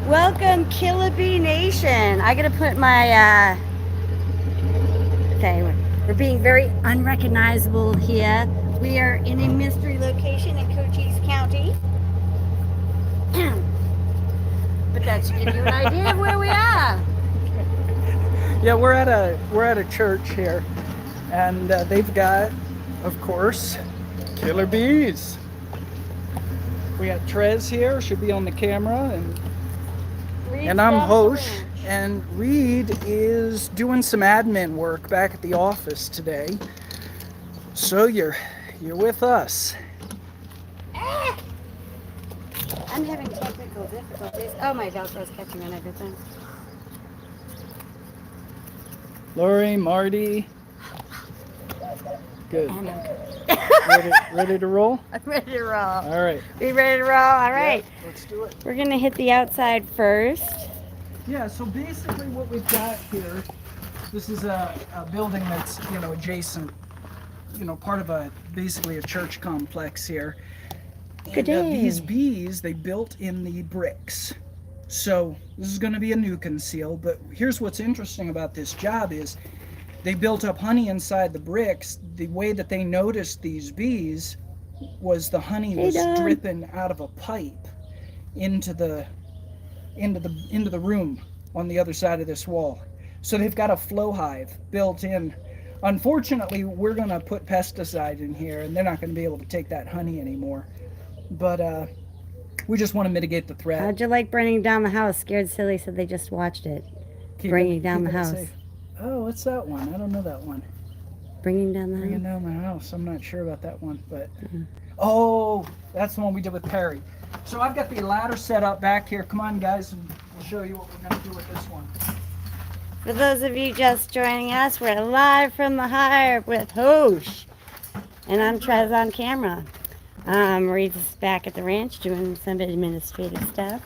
Welcome, Killer Bee Nation. I gotta put my, okay, we're being very unrecognizable here. We are in a mystery location in Cochise County. But that should give you an idea of where we are. Yeah, we're at a church here, and they've got, of course, killer bees. We got Trez here, should be on the camera, and I'm host. And Reed is doing some admin work back at the office today. So you're with us. I'm having technical difficulties. Oh, my Velcro's catching on everything. Lori, Marty. Good. And Ready to roll? I'm ready to roll. All right. We ready to roll? All right. Yeah, let's do it. We're gonna hit the outside first. Yeah, so basically what we've got here, this is a building that's, adjacent, part of basically a church complex here. Good And, day. these bees, they built in the bricks. So this is going to be a new conceal, but here's what's interesting about this job is they built up honey inside the bricks. The way that they noticed these bees was the honey was dripping out of a pipe into the room on the other side of this wall. So they've got a flow hive built in. Unfortunately, we're going to put pesticide in here, and they're not going to be able to take that honey anymore. But we just want to mitigate the threat. How'd you like bringing down the house? Scared Silly said they just watched it. Bringing down the house. Safe. Oh, what's that one? I don't know that one. Bringing down the Bringing house. down the house. I'm not sure about that one, but oh, that's the one we did with Perry. So I've got the ladder set up back here. Come on, guys, and we'll show you what we're going to do with this one. For those of you just joining us, we're live from the hive with Hoosh. And I'm Trez on camera. Reed's back at the ranch doing some administrative stuff.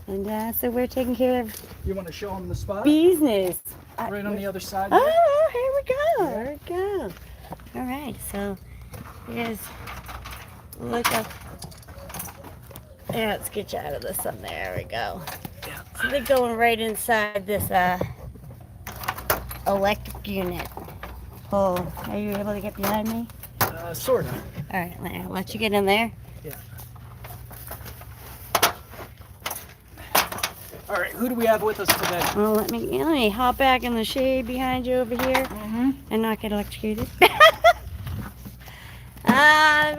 And so we're taking care of You want to show them the spot? business. Right on the other side. There. Oh, here we go. There we go. All right, so here's look up. Yeah, let's get you out of the sun. There we go. Yeah. So they're going right inside this electric unit. Oh, are you able to get behind me? Sort of. All right, I'll let you get in there. Yeah. All right, who do we have with us today? Well, let me hop back in the shade behind you over here Mm-hmm. and not get electrocuted. We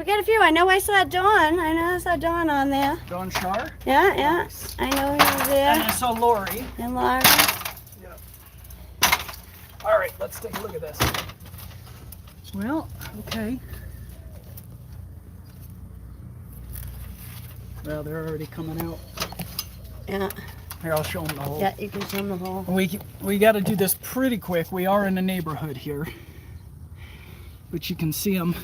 got a few. I know I saw Dawn. I saw Dawn on there. Dawn Shar. Yeah. Nice. I know he was And there. I saw Lori. And Laura. Yeah. All right, let's take a look at this. Well, okay. Well, they're already coming out. Yeah. Here, I'll show them the hole. Yeah, you can show them the hole. We got to do this pretty quick. We are in a neighborhood here, but you can see them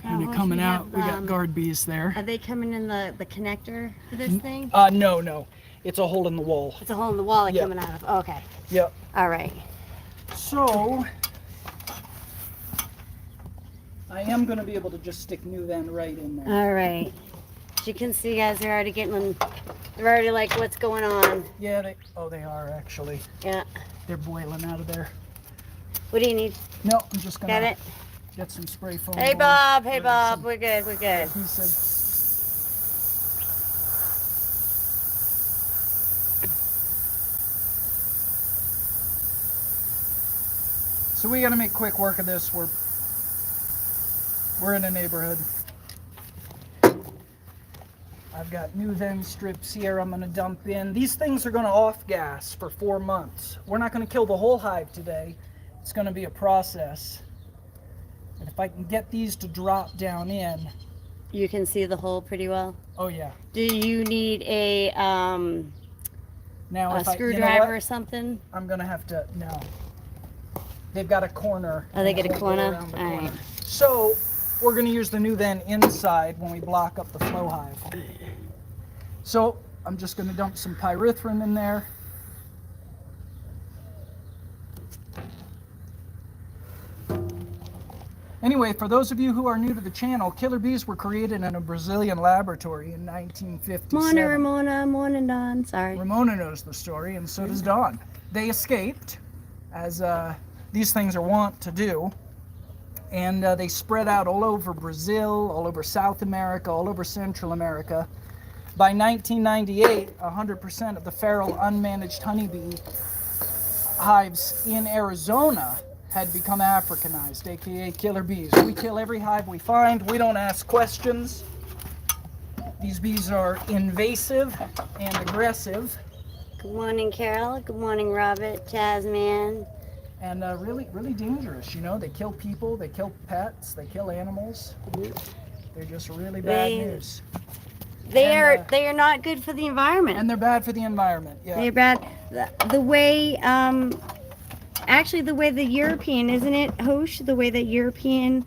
kind of coming out. We got guard bees there. Are they coming in the connector for this thing? No. It's a hole in the wall. It's a hole in the wall they're Yep. coming out of. Okay. Yep. All right. So, I am going to be able to just stick new then right in there. All right. As you can see, guys, they're already like, what's going on? Yeah, they are actually. Yeah. They're boiling out of there. What do you need? No, I'm just going Got to it? get some spray foam. Hey, going. Bob. Hey, With Bob. some We're good. We're good. adhesive. So we got to make quick work of this. We're in a neighborhood. I've got new then strips here I'm going to dump in. These things are going to off gas for 4 months. We're not going to kill the whole hive today. It's going to be a process. And if I can get these to drop down in, You can see the hole pretty well. oh yeah. Do you need a Now if screwdriver or something? I'm going to have to, no. They've got a corner. Oh, they get a and it won't go corner? around the All right. So we're going to use the new then inside when we block up the flow hive. So I'm just going to dump some pyrethrin in there. Anyway, for those of you who are new to the channel, killer bees were created in a Brazilian laboratory in 1957. Morning, Ramona. Morning, Dawn. Sorry. Ramona knows the story, and so does Dawn. They escaped, as these things are wont to do, and they spread out all over Brazil, all over South America, all over Central America. By 1998, 100% of the feral unmanaged honeybee hives in Arizona had become Africanized, aka killer bees. We kill every hive we find. We don't ask questions. These bees are invasive and aggressive, Good morning, Carol. Good morning, Robert, Tasman. and really, really dangerous. You know, they kill people, they kill pets, they kill animals. They're just really bad news. They And, are not good for the environment. And they're bad for the environment. Yeah. They're bad. The way, actually, the way the European, isn't it, Hosh? The way that European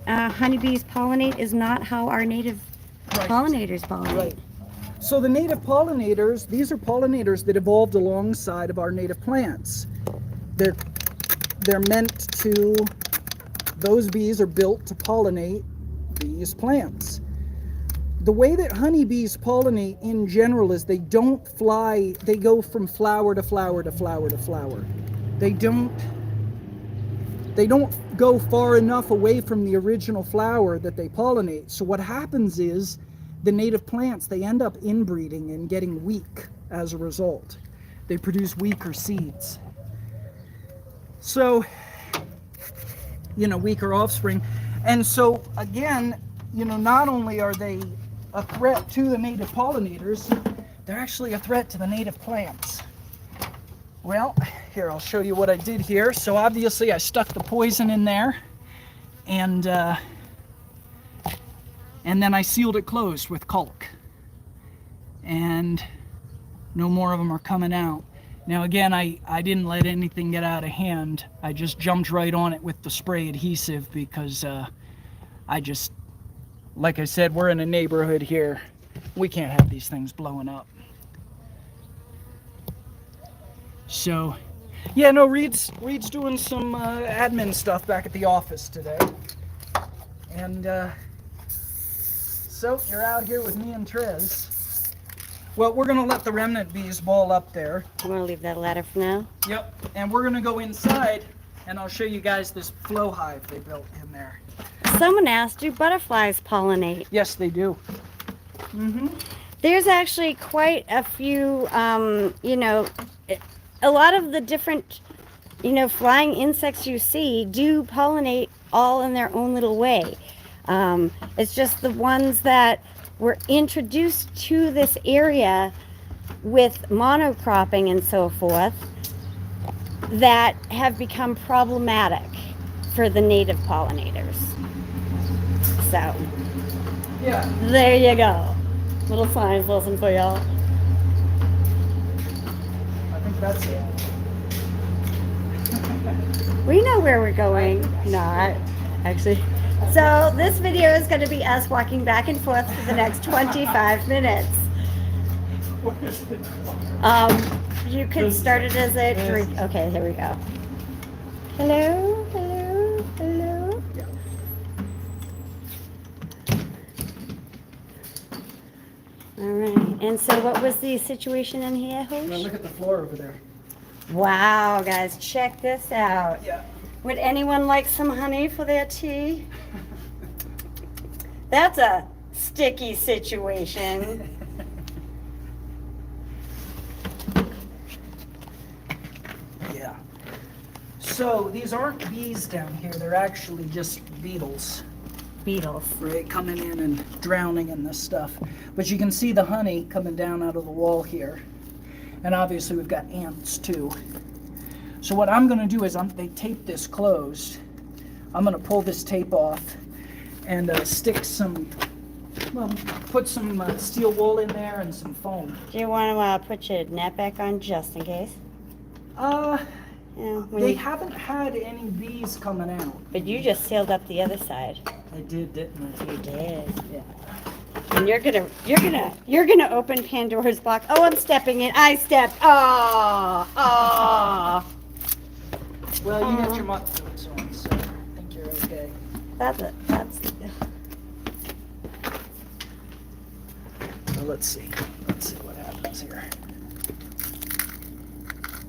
honeybees pollinate is not how our native Right. pollinators pollinate. Right. So the native pollinators, these are pollinators that evolved alongside of our native plants. They're meant to, those bees are built to pollinate these plants. The way that honeybees pollinate in general is they don't fly, they go from flower to flower to flower to flower. They don't go far enough away from the original flower that they pollinate. So what happens is the native plants, they end up inbreeding and getting weak as a result. They produce weaker seeds. So, you know, weaker offspring. And so again, you know, not only are they a threat to the native pollinators, they're actually a threat to the native plants. Well, here, I'll show you what I did here. So obviously I stuck the poison in there, and then I sealed it closed with caulk. And no more of them are coming out. Now again, I didn't let anything get out of hand. I just jumped right on it with the spray adhesive because like I said, we're in a neighborhood here. We can't have these things blowing up. So, yeah, no, Reed's doing some admin stuff back at the office today. And so you're out here with me and Trez. Well, we're gonna let the remnant bees ball up there. I'm going to leave that ladder for now. Yep, and we're gonna go inside and I'll show you guys this flow hive they built in there. Someone asked, do butterflies pollinate? Yes, they do. Mm-hmm. There's actually quite a few, you know, a lot of the different, you know, flying insects you see do pollinate all in their own little way. It's just the ones that were introduced to this area with monocropping and so forth that have become problematic for the native pollinators. So, Yeah. there you go. Little science lesson for y'all. I think that's it. We know where we're going. Not, actually. So this video is going to be us walking back and forth for the next 25 minutes. You could start it as a drink. Okay, here we go. Hello, hello, hello. All right. And so what was the situation in here, Now Hosh? look at the floor over there. Wow, guys, check this out. Yeah. Would anyone like some honey for their tea? That's a sticky situation. Yeah. So these aren't bees down here, they're actually just beetles. Beetles. Right, coming in and drowning in this stuff. But you can see the honey coming down out of the wall here. And obviously we've got ants too. So what I'm gonna do is they tape this closed. I'm gonna pull this tape off and stick some, well, put some steel wool in there and some foam. Do you want to put your net back on just in case? Uh, Yeah. they haven't had any bees coming out. But you just sealed up the other side. I did, didn't I? You did. Yeah. And you're gonna open Pandora's box. Oh, I'm stepping in. I stepped. Oh. Well, you got your mutt to it, so I think you're okay. That's it. That's Well, let's see. Let's see what happens here.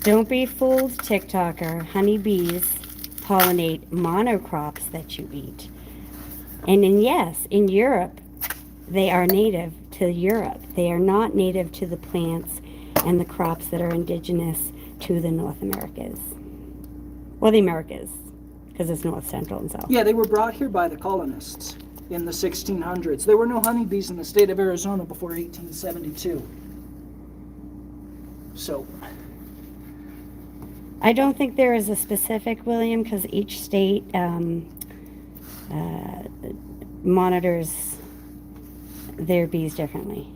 Don't be fooled, TikToker. Honeybees pollinate monocrops that you eat. And yes, in Europe, they are native to Europe. They are not native to the plants and the crops that are indigenous to the North Americas. Well, the Americas, because it's North, Central, and South. Yeah, they were brought here by the colonists in the 1600s. There were no honeybees in the state of Arizona before 1872. So, I don't think there is a specific, William, because each state monitors their bees differently.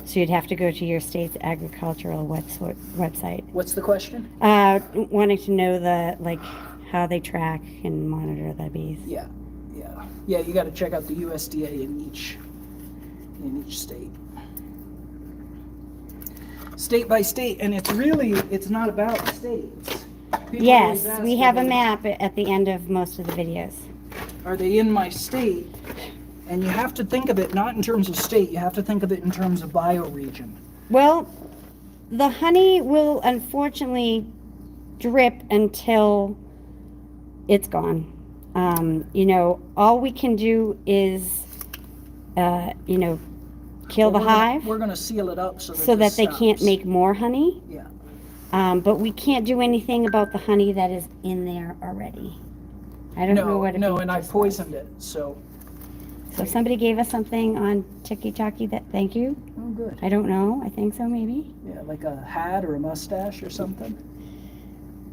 So you'd have to go to your state's agricultural website. what's the question? Wanting to know how they track and monitor the bees. Yeah. Yeah, you got to check out the USDA in each state. State by state, and it's not about states. People always Yes, ask we have a me, map at the end of most of the videos. Are they in my state? And you have to think of it not in terms of state, you have to think of it in terms of bioregion. Well, the honey will unfortunately drip until it's gone. All we can do is, kill the hive We're going to seal it up so so that this they can't stops. make more honey. Yeah. But we can't do anything about the honey that is in there already. I don't know what it No, is. and I poisoned it, so. So if somebody gave us something on TikTok, that thank you. Oh, good. I don't know. I think so, maybe. Yeah, like a hat or a mustache or something.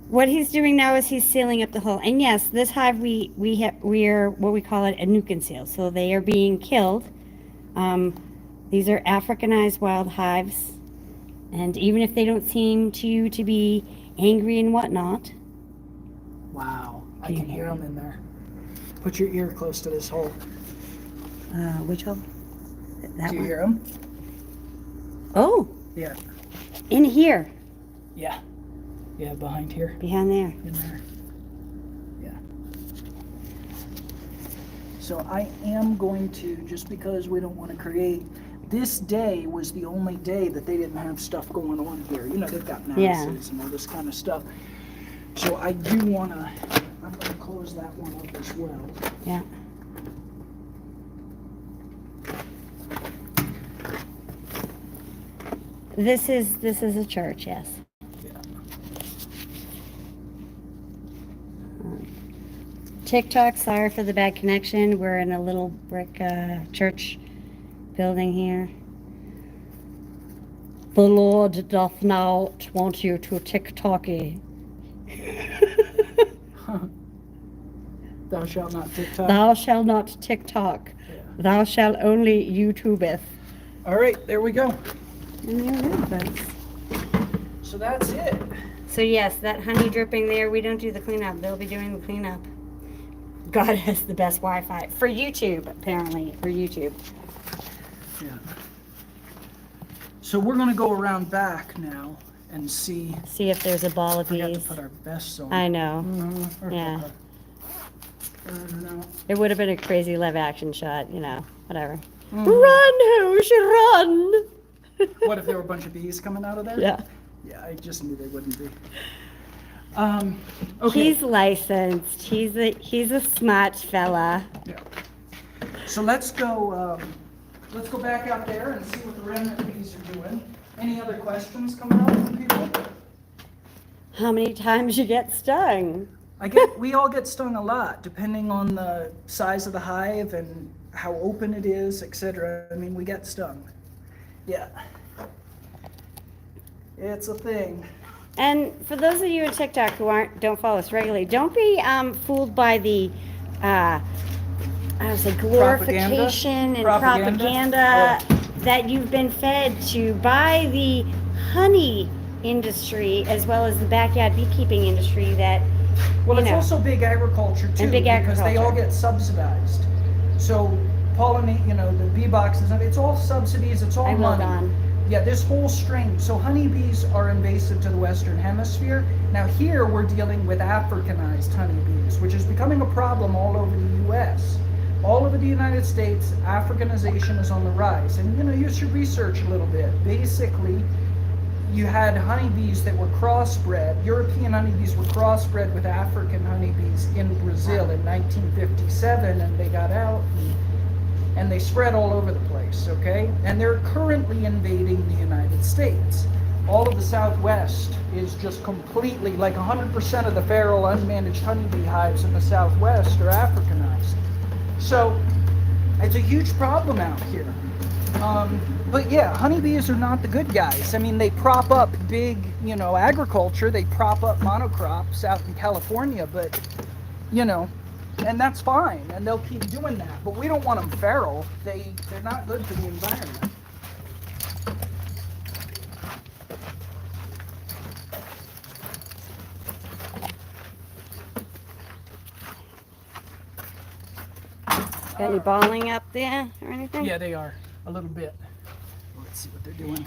What he's doing now is he's sealing up the hole. And yes, this hive we are what we call it a nuke and seal. So they are being killed. These are Africanized wild hives, and even if they don't seem to you to be angry and whatnot. Wow, I can hear them in there. Put your ear close to this hole. Which hole? That Do you one. hear them? Oh, Yeah. in here, Yeah. Yeah, behind here. behind there. In there. Yeah. So I am going to, just because we don't want to create, this day was the only day that they didn't have stuff going on here. They've got masses and all this kind of stuff. So I do want to, I'm going to close that one up as well. Yeah. This is a church, yes. Yeah. TikTok, sorry for the bad connection. We're in a little brick church building here. The Lord doth not want you to TikToky. Thou shalt not TikTok. Thou shalt not TikTok. Yeah. Thou shalt only YouTubeth. All right, there we go. And there it is, folks. So that's it. So yes, that honey dripping there, we don't do the cleanup. They'll be doing the cleanup. God has the best Wi-Fi. For YouTube, apparently. For YouTube. Yeah. So we're gonna go around back now and see. See if there's a ball of We got to bees. put our vests on. I know. Yeah. No. It would have been a crazy live action shot, whatever. Mhm. Run, who should run? What if there were a bunch of bees coming out of there? Yeah. Yeah, I just knew they wouldn't be. Okay. He's licensed. He's a smart fella. Yeah. So let's go back out there and see what the remnant bees are doing. Any other questions coming up from people? How many times you get stung? We all get stung a lot, depending on the size of the hive and how open it is, etc. I mean, we get stung. Yeah. It's a thing. And for those of you on TikTok who don't follow us regularly, don't be fooled by the glorification and propaganda that you've been fed to by the honey industry as well as the backyard beekeeping industry that Well, it's also big agriculture too, big because they all agriculture. get subsidized. So pollinate, the bee boxes, it's all subsidies, it's all I will money. on. Yeah, this whole strain. So honeybees are invasive to the Western Hemisphere. Now here we're dealing with Africanized honeybees, which is becoming a problem all over the U.S. All over the United States, Africanization is on the rise. And you should research a little bit. Basically, you had honeybees that were crossbred. European honeybees were crossbred with African honeybees in Brazil in 1957, and they got out and they spread all over the place, okay? And they're currently invading the United States. All of the Southwest is just completely, like 100% of the feral unmanaged honeybee hives in the Southwest are Africanized. So it's a huge problem out here. But yeah, honeybees are not the good guys. I mean, they prop up big, agriculture. They prop up monocrops out in California, but, and that's fine, and they'll keep doing that. But we don't want them feral. They're not good for the environment. Got any balling up there or anything? Yeah, they are. A little bit. Let's see what they're doing.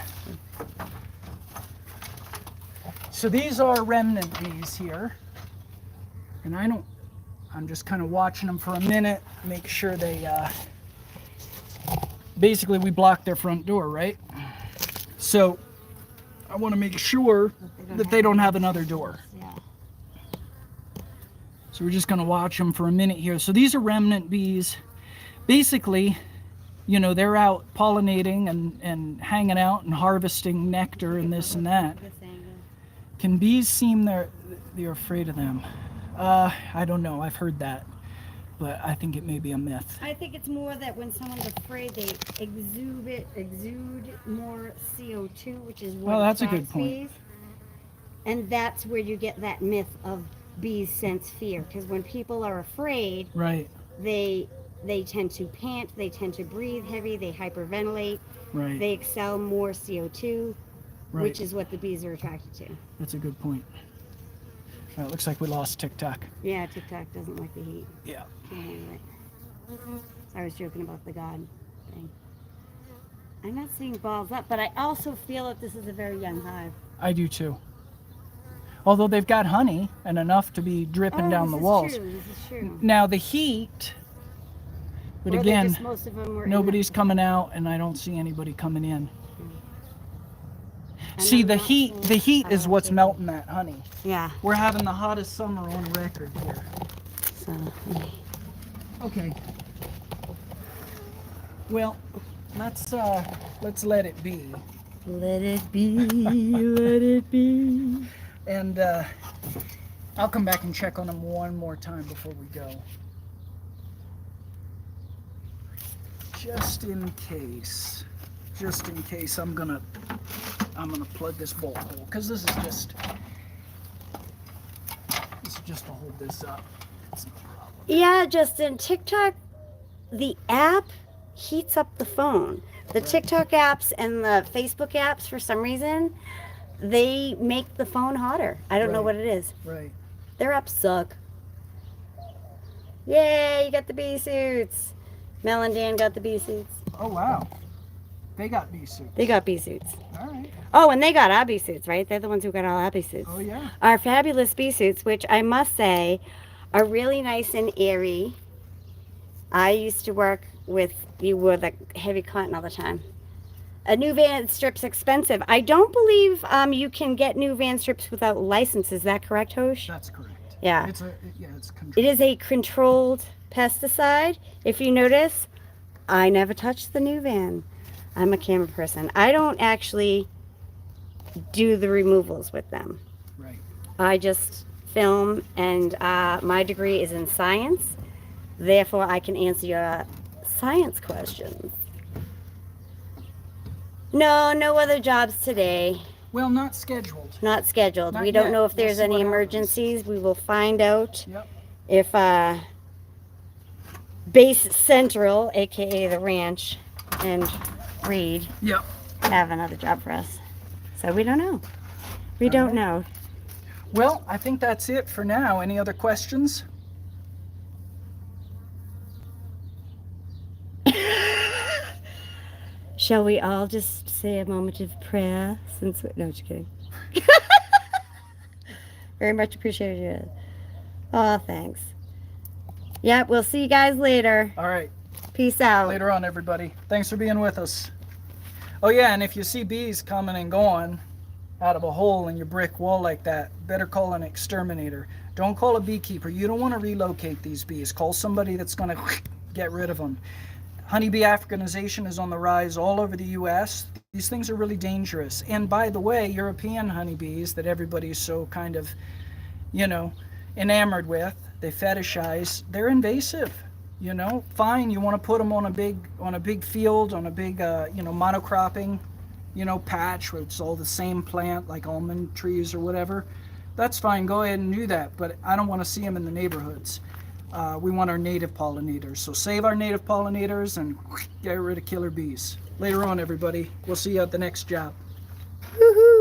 So these are remnant bees here. And I'm just kind of watching them for a minute, make sure they, basically we block their front door, right? So I want to make sure that they don't have another door. Yeah. So we're just going to watch them for a minute here. So these are remnant bees. Basically, they're out pollinating and hanging out and harvesting nectar and this and that. Can bees seem they're afraid of them? I don't know. I've heard that, but I think it may be a myth. I think it's more that when someone's afraid, they exude more CO2, which is what Well, that's a good attracts point. bees. And that's where you get that myth of bees sense fear, because when people are afraid, Right, they tend to pant, they tend to breathe heavy, they hyperventilate, right, they exhale more CO2, right. which is what the bees are attracted to. That's a good point. All right, looks like we lost TikTok. Yeah, TikTok doesn't like the heat. Yeah. Can't handle it. I was joking about the God thing. I'm not seeing balls up, but I also feel that this is a very young hive. I do too. Although they've got honey and enough to be dripping down the walls. This is true. Now the heat, but Or again, just most of them were nobody's in coming out and I don't see anybody coming in. I'm See, the not heat seeing- is what's melting that honey. Yeah. We're having the hottest summer on record here. So, Okay. Well, let's let it be. let it be, let it be. And I'll come back and check on them one more time before we go. Just in case. Just in case, I'm gonna plug this bolt hole, because this is just to hold this up. It's no problem. Yeah, Justin, TikTok, the app heats up the phone. The TikTok apps and the Facebook apps, for some reason, they make the phone hotter. I don't know Right. what it is. Right. Their apps suck. Yay, you got the bee suits. Mel and Dan got the bee suits. Oh wow. They got bee suits. They got bee suits. All right. Oh, and they got our bee suits, right? They're the ones who got all our bee suits. Oh yeah. Our fabulous bee suits, which I must say are really nice and airy. I used to work with, you wore the heavy cotton all the time. A new van strip's expensive. I don't believe you can get new van strips without license. Is that correct, Hosh? That's correct. Yeah. It's controlled. It is a controlled pesticide. If you notice, I never touched the new van. I'm a camera person. I don't actually do the removals with them. Right. I just film, and my degree is in science. Therefore, I can answer your science questions. No other jobs today. Well, not scheduled. Not scheduled. Not We don't yet. know if We'll there's see any what happens. emergencies. We will find out Yep. if Base Central, aka the ranch, and Reed Yep. have another job for us. So we don't know. We don't know. Well, I think that's it for now. Any other questions? Shall we all just say a moment of prayer? No, just kidding. Very much appreciated. Oh, thanks. Yep, we'll see you guys later. All right. Peace out. Later on, everybody. Thanks for being with us. Oh, yeah, and if you see bees coming and going out of a hole in your brick wall like that, better call an exterminator. Don't call a beekeeper. You don't want to relocate these bees. Call somebody that's going to get rid of them. Honeybee Africanization is on the rise all over the U.S. These things are really dangerous. And by the way, European honeybees that everybody's so kind of, enamored with, they fetishize, they're invasive. Fine, you want to put them on a big field, on a big, monocropping, patch where it's all the same plant, like almond trees or whatever. That's fine, go ahead and do that, but I don't want to see them in the neighborhoods. We want our native pollinators. So save our native pollinators and get rid of killer bees. Later on, everybody. We'll see you at the next job. Woohoo!